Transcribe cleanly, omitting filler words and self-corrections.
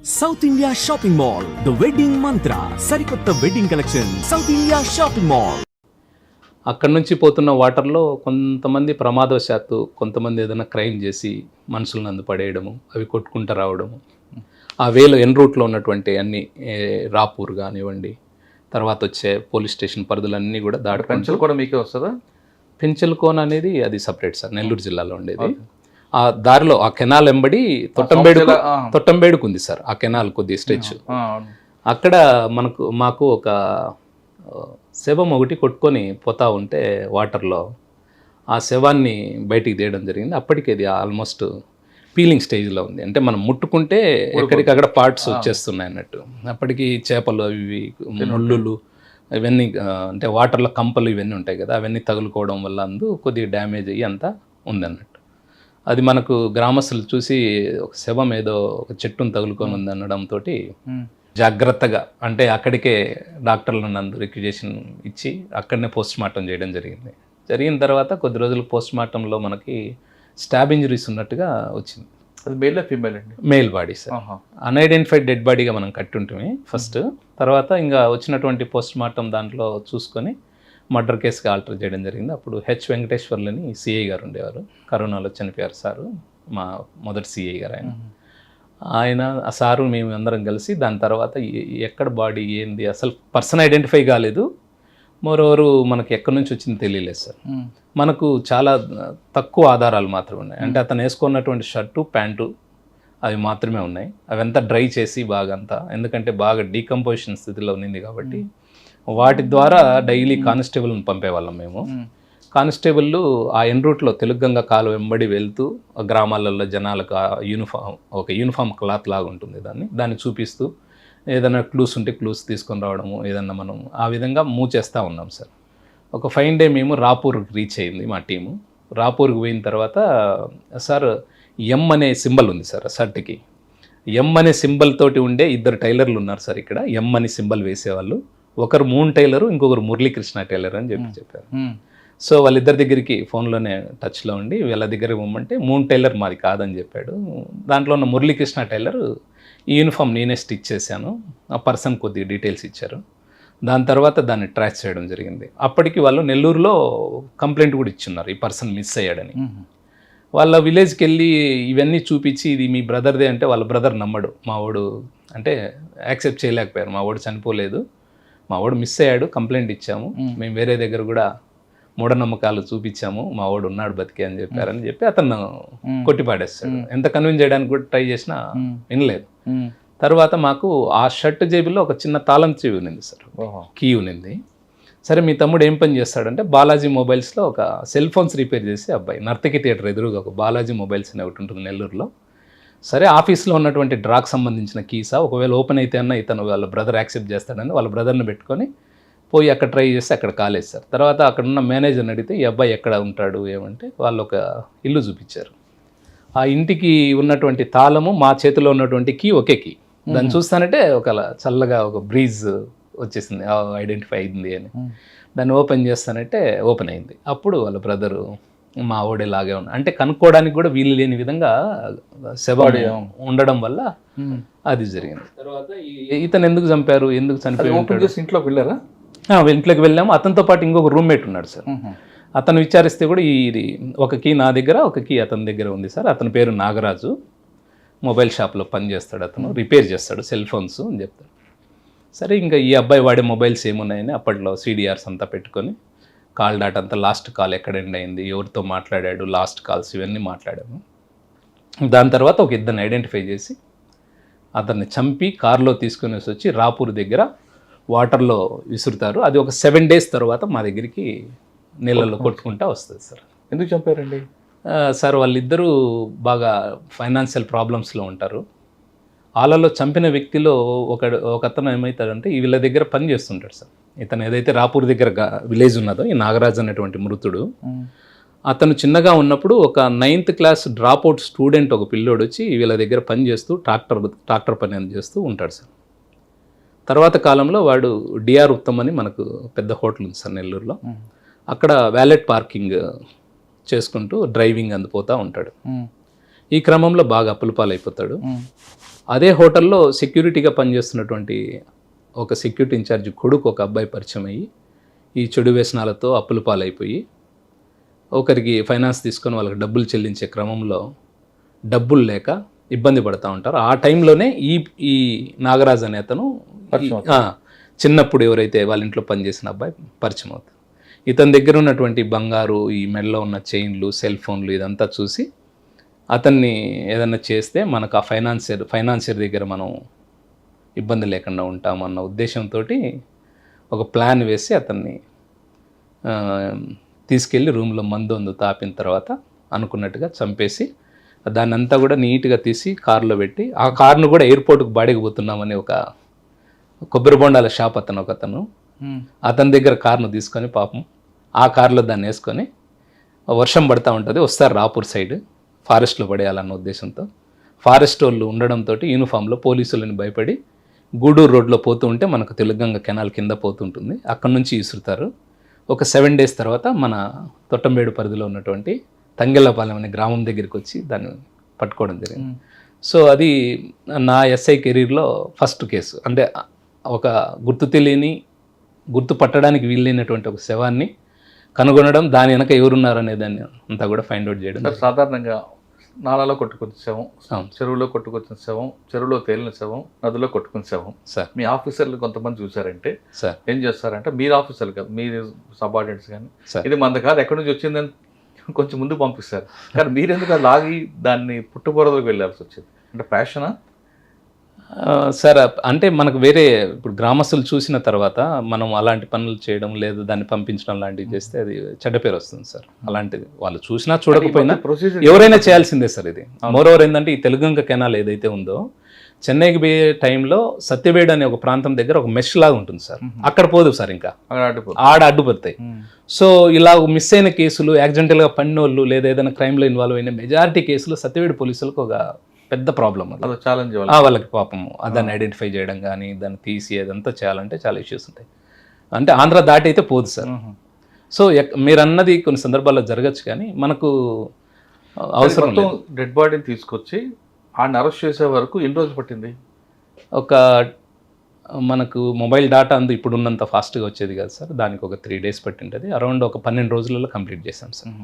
South India shopping mall the wedding మంత్ర సరికొత్త wedding collection south India shopping mall. అక్కడి నుంచి పోతున్న వాటర్లో కొంతమంది ప్రమాదవశాత్తు కొంతమంది ఏదైనా క్రైమ్ చేసి మనుషులను అందుపడేయడము, అవి కొట్టుకుంటూ రావడము, ఆ వేలో ఎన్ రూట్లో ఉన్నటువంటి అన్ని రాపూర్ కానివ్వండి, తర్వాత వచ్చే పోలీస్ స్టేషన్ పరిధులన్నీ కూడా పెన్షన్ కూడా మీకే వస్తుందా? పెంచల్కోన అనేది అది సపరేట్ సార్, నెల్లూరు జిల్లాలో ఉండేది. ఆ దారిలో ఆ కెనాల్ ఎంబడి తొట్టంబేడుకు ఉంది సార్. ఆ కెనాల్ కొద్ది స్ట్రెచ్ అక్కడ మాకు ఒక శవం ఒకటి కొట్టుకొని పోతా ఉంటే వాటర్లో ఆ శవాన్ని బయటికి తీయడం జరిగింది. అప్పటికి అది ఆల్మోస్ట్ పీలింగ్ స్టేజ్లో ఉంది. అంటే మనం ముట్టుకుంటే ఎక్కడికక్కడ పార్ట్స్ వచ్చేస్తున్నాయి అన్నట్టు. అప్పటికి చేపలు అవి ముళ్ళులు ఇవన్నీ అంటే వాటర్లో కంపలు ఇవన్నీ ఉంటాయి కదా, అవన్నీ తగులుకోవడం వల్ల కొద్దిగా డ్యామేజ్ అయ్యి అంతా ఉందన్నట్టు. అది మనకు గ్రామస్తులు చూసి ఒక శవం ఏదో ఒక చెట్టును తగులుకొని ఉంది అనడంతో జాగ్రత్తగా అంటే అక్కడికే డాక్టర్లు నందు రిక్విజేషన్ ఇచ్చి అక్కడనే పోస్ట్ మార్టం చేయడం జరిగింది. జరిగిన తర్వాత కొద్ది రోజులు పోస్ట్ మార్టంలో మనకి స్టాబ్ ఇంజరీస్ ఉన్నట్టుగా వచ్చింది. అది మేల్ ఫీమేల్ అండి? Male body sir. Unidentified dead బాడీగా మనం కట్టుంటే ఫస్ట్, తర్వాత ఇంకా వచ్చినటువంటి పోస్ట్ మార్టం దాంట్లో చూసుకొని మర్డర్ కేసుగా ఆల్టర్ చేయడం జరిగింది. అప్పుడు హెచ్ వెంకటేశ్వర్లని సిఐ గారు ఉండేవారు, కరోనాలో చనిపోయారు సారు, మా మొదటి సిఐ గారు ఆయన. ఆ సారు మేము అందరం కలిసి దాని తర్వాత ఎక్కడ బాడీ ఏంది అసలు పర్సన్ ఐడెంటిఫై కాలేదు. మరోవరు మనకి ఎక్కడి నుంచి వచ్చింది తెలియలేదు సార్. మనకు చాలా తక్కువ ఆధారాలు మాత్రమే ఉన్నాయి. అంటే అతను వేసుకున్నటువంటి షర్టు ప్యాంటు అవి మాత్రమే ఉన్నాయి. అవంతా డ్రై చేసి బాగా అంతా, ఎందుకంటే బాగా డీకంపోజిషన్ స్థితిలో ఉంది కాబట్టి వాటి ద్వారా డైలీ కానిస్టేబుల్ని పంపేవాళ్ళం మేము. కానిస్టేబుళ్ళు ఆ ఎన్ రూట్లో తెలుగంగ కాలు వెంబడి వెళ్తూ గ్రామాలలో జనాలకు యూనిఫామ్ క్లాత్ లాగా ఉంటుంది, దాన్ని చూపిస్తూ ఏదైనా క్లూస్ ఉంటే క్లూస్ తీసుకొని రావడము, ఏదన్నా మనం ఆ విధంగా మూవ్ చేస్తూ ఉన్నాం సార్. ఒక ఫైన్ డే మేము రాపూర్కి రీచ్ అయింది మా టీము. రాపూర్కి పోయిన తర్వాత సార్ ఎం అనే సింబల్ ఉంది సార్ షర్ట్కి. ఎం అనే సింబల్ తోటి ఉండే ఇద్దరు టైలర్లు ఉన్నారు సార్ ఇక్కడ. ఎం అని సింబల్ వేసేవాళ్ళు. ఒకరు మూన్ టైలరు, ఇంకొకరు మురళీకృష్ణ టైలర్ అని చెప్పారు. సో వాళ్ళిద్దరి దగ్గరికి ఫోన్లోనే టచ్లో ఉండి వీళ్ళ దగ్గర ఇవ్వమంటే మూన్ టైలర్ మాది కాదని చెప్పాడు. దాంట్లో ఉన్న మురళీకృష్ణ టైలర్ ఈ యూనిఫామ్ నేనే స్టిచ్ చేశాను, ఆ పర్సన్ కొద్దిగా డీటెయిల్స్ ఇచ్చారు. దాని తర్వాత దాన్ని ట్రాక్ చేయడం జరిగింది. అప్పటికి వాళ్ళు నెల్లూరులో కంప్లైంట్ కూడా ఇచ్చున్నారు, ఈ పర్సన్ మిస్ అయ్యాడని. వాళ్ళ విలేజ్కి వెళ్ళి ఇవన్నీ చూపించి ఇది మీ బ్రదర్దే అంటే వాళ్ళ బ్రదర్ నమ్మడు. మా వాడు అంటే యాక్సెప్ట్ చేయలేకపోయారు. మా వాడు చనిపోలేదు, మా వాడు మిస్ అయ్యాడు, కంప్లైంట్ ఇచ్చాము, మేము వేరే దగ్గర కూడా మూఢనమ్మకాలు చూపించాము, మా వాడు ఉన్నాడు బతికే అని చెప్పి అతను కొట్టిపాడేస్తాడు. ఎంత కన్విన్స్ చేయడానికి కూడా ట్రై చేసినా వినలేదు. తర్వాత మాకు ఆ షర్ట్ జేబులో ఒక చిన్న తాళం చెవి ఉన్నింది సార్, కీ ఉన్నింది. సరే మీ తమ్ముడు ఏం పని చేస్తాడంటే బాలాజీ మొబైల్స్లో ఒక సెల్ ఫోన్స్ రిపేర్ చేసి అబ్బాయి, నర్తకి థియేటర్ ఎదురుగా ఒక బాలాజీ మొబైల్స్ అని ఒకటి ఉంటుంది నెల్లూరులో. సరే ఆఫీస్లో ఉన్నటువంటి డ్రాగ్ సంబంధించిన కీసా, ఒకవేళ ఓపెన్ అయితే అన్న ఇతను వాళ్ళ బ్రదర్ యాక్సెప్ట్ చేస్తాడని వాళ్ళ బ్రదర్ని పెట్టుకొని పోయి అక్కడ ట్రై చేస్తే అక్కడ కాలేదు సార్. తర్వాత అక్కడ ఉన్న మేనేజర్ని అడిగితే ఈ అబ్బాయి ఎక్కడ ఉంటాడు ఏమంటే వాళ్ళు ఒక ఇల్లు చూపించారు. ఆ ఇంటికి ఉన్నటువంటి తాళము మా చేతిలో ఉన్నటువంటి కీ ఒకే కీ. దాన్ని చూస్తానంటే ఒక చల్లగా ఒక బ్రీజ్ వచ్చేసింది, ఐడెంటిఫై అయింది అని. దాన్ని ఓపెన్ చేస్తానంటే ఓపెన్ అయింది. అప్పుడు వాళ్ళ బ్రదరు మా ఓడేలాగే ఉంది అంటే కనుక్కోవడానికి కూడా వీలు లేని విధంగా శవం ఉండడం వల్ల అది జరిగింది. తర్వాత ఇతను ఎందుకు చంపారు, ఎందుకు చనిపోయి ఇంట్లోకి వెళ్ళారా? ఇంట్లోకి వెళ్ళాము. అతనితో పాటు ఇంకొక రూమ్మేట్ ఉన్నాడు సార్. అతను విచారిస్తే కూడా ఇది ఒక కీ నా దగ్గర, ఒక కీ అతని దగ్గర ఉంది సార్. అతని పేరు నాగరాజు, మొబైల్ షాప్లో పనిచేస్తాడు, అతను రిపేర్ చేస్తాడు సెల్ ఫోన్స్ అని చెప్తాడు. సరే ఇంకా ఈ అబ్బాయి వాడే మొబైల్స్ ఏమున్నాయని అప్పట్లో CDRs అంతా పెట్టుకొని కాల్ డాటా అంతా, లాస్ట్ కాల్ ఎక్కడ ఎండ్ అయింది, ఎవరితో మాట్లాడాడు, లాస్ట్ కాల్స్ ఇవన్నీ మాట్లాడాము. దాని తర్వాత ఒక ఇద్దరిని ఐడెంటిఫై చేసి అతన్ని చంపి కారులో తీసుకుని వచ్చి రాపూర్ దగ్గర వాటర్లో విసురుతారు. అది ఒక 7 days తర్వాత మా దగ్గరికి నీళ్ళల్లో కొట్టుకుంటా వస్తుంది సార్. ఎందుకు చంపారండి సార్? వాళ్ళిద్దరూ బాగా ఫైనాన్షియల్ ప్రాబ్లమ్స్లో ఉంటారు. వాళ్ళలో చంపిన వ్యక్తిలో ఒక అతను ఏమవుతాడంటే వీళ్ళ దగ్గర పని చేస్తుంటాడు సార్. ఇతను ఏదైతే రాపూర్ దగ్గర విలేజ్ ఉన్నదో ఈ నాగరాజు అనేటువంటి మృతుడు, అతను చిన్నగా ఉన్నప్పుడు ఒక 9th క్లాస్ డ్రాప్అవుట్ స్టూడెంట్ ఒక పిల్లోడు వచ్చి వీళ్ళ దగ్గర పని చేస్తూ ట్రాక్టర్ పని అని చేస్తూ ఉంటాడు సార్. తర్వాత కాలంలో వాడు డిఆర్ ఉత్తమ్ అని మనకు పెద్ద హోటల్ ఉంది సార్ నెల్లూరులో, అక్కడ వ్యాలెట్ పార్కింగ్ చేసుకుంటూ డ్రైవింగ్ అందిపోతూ ఉంటాడు. ఈ క్రమంలో బాగా అప్పుల పాలైపోతాడు. అదే హోటల్లో సెక్యూరిటీగా పనిచేస్తున్నటువంటి ఒక సెక్యూరిటీ ఇన్ఛార్జ్ కొడుకు ఒక అబ్బాయి పరిచయం అయ్యి ఈ చెడు వ్యసనాలతో అప్పుల పాలైపోయి ఒకరికి ఫైనాన్స్ తీసుకొని వాళ్ళకి డబ్బులు చెల్లించే క్రమంలో డబ్బులు లేక ఇబ్బంది పడుతూ ఉంటారు. ఆ టైంలోనే ఈ నాగరాజ్ అనే అతను చిన్నప్పుడు ఎవరైతే వాళ్ళ ఇంట్లో పనిచేసిన అబ్బాయి పరిచయం అవుతారు. ఇతని దగ్గర ఉన్నటువంటి బంగారు, ఈ మెడలో ఉన్న చైన్లు, సెల్ ఫోన్లు ఇదంతా చూసి అతన్ని ఏదన్నా చేస్తే మనకు ఆ ఫైనాన్సియర్ దగ్గర మనం ఇబ్బంది లేకుండా ఉంటామన్న ఉద్దేశంతో ఒక ప్లాన్ వేసి అతన్ని తీసుకెళ్ళి రూమ్లో మందు తాపిన తర్వాత అనుకున్నట్టుగా చంపేసి దాన్ని అంతా కూడా నీట్గా తీసి కారులో పెట్టి ఆ కారును కూడా ఎయిర్పోర్ట్కి బాడీకి పోతున్నామని ఒక కొబ్బరి బొండాల షాప్ అతను అతని దగ్గర కారును తీసుకొని పాపం ఆ కారులో దాన్ని వేసుకొని వర్షం పడుతూ ఉంటుంది, వస్తారు రాపూర్ సైడ్ ఫారెస్ట్లో పడేయాలన్న ఉద్దేశంతో. ఫారెస్ట్ వాళ్ళు ఉండడంతో యూనిఫామ్లో పోలీసులని భయపడి గూడూరు రోడ్లో పోతూ ఉంటే మనకు తెలుగంగ కెనాల్ కింద పోతుంటుంది, అక్కడ నుంచి ఇసురుతారు. ఒక 7 days తర్వాత మన తొట్టంబేడు పరిధిలో ఉన్నటువంటి తంగెళ్ళపాలెం అనే గ్రామం దగ్గరికి వచ్చి దాన్ని పట్టుకోవడం జరిగింది. సో అది నా ఎస్ఐ కెరీర్లో ఫస్ట్ కేసు. అంటే ఒక గుర్తు పట్టడానికి వీలైనటువంటి ఒక శవాన్ని కనుగొనడం, దాని వెనక ఎవరున్నారనే దాన్ని అంతా కూడా ఫైండ్ అవుట్ చేయడం. సాధారణంగా నాలలో కొట్టుకొచ్చిన శవం, చెరువులో కొట్టుకొచ్చిన శవం, చెరువులో తేలిన శవం, నదిలో కొట్టుకున్న శవం. సార్ మీ ఆఫీసర్లు కొంతమంది చూసారంటే సార్ ఏం చేస్తారంటే, మీరు ఆఫీసర్లు కాదు, మీరు సబార్డినేట్స్ కానీ సార్ ఇది మన కాదు ఎక్కడి నుంచి వచ్చిందని కొంచెం ముందు పంపిస్తారు, కానీ మీరెందుకు అది లాగి దాన్ని పుట్టుబోరదలకు వెళ్ళాల్సి వచ్చింది? అంటే ప్యాషనా? సార్ అంటే మనకు వేరే ఇప్పుడు గ్రామస్తులు చూసిన తర్వాత మనం అలాంటి పనులు చేయడం లేదు, దాన్ని పంపించడం లాంటివి చేస్తే అది చెడ్డ పేరు వస్తుంది సార్. అలాంటిది వాళ్ళు చూసినా చూడకపోయినా ఎవరైనా చేయాల్సిందే సార్. ఇది మోరోవర్ ఏంటంటే ఈ తెలుగంగ కెనాల్ ఏదైతే ఉందో చెన్నైకి పోయే టైంలో సత్యవేడు అనే ఒక ప్రాంతం దగ్గర ఒక మెష్ లాగా ఉంటుంది సార్, అక్కడ పోదు సార్, ఇంకా ఆడ అడ్డుపడతాయి. సో ఇలా మిస్ అయిన కేసులు, యాక్సిడెంటల్గా పడినోళ్ళు లేదా ఏదైనా క్రైమ్లో ఇన్వాల్వ్ అయిన మెజారిటీ కేసులు సత్యవేడు పోలీసులకు ఒక పెద్ద ప్రాబ్లం. అది ఛాలెంజ్ వాళ్ళకి పాపము దాన్ని ఐడెంటిఫై చేయడం కానీ దాన్ని తీసి అదంతా చేయాలంటే చాలా ఇష్యూస్ ఉంటాయి. అంటే ఆంధ్ర దాటి అయితే పోదు సార్. సో మీరు అన్నది కొన్ని సందర్భాల్లో జరగచ్చు, కానీ మనకు అవసరం లేదు. డెడ్ బాడీని తీసుకొచ్చి ఆయన అరెస్ట్ చేసే వరకు ఎన్ని రోజులు పట్టింది? ఒక మనకు మొబైల్ డేటా అందు ఇప్పుడు ఉన్నంత ఫాస్ట్గా వచ్చేది కాదు సార్, దానికి ఒక 3 days పట్టి ఉంటుంది. అరౌండ్ ఒక 12 రోజులలో కంప్లీట్ చేశాం సార్.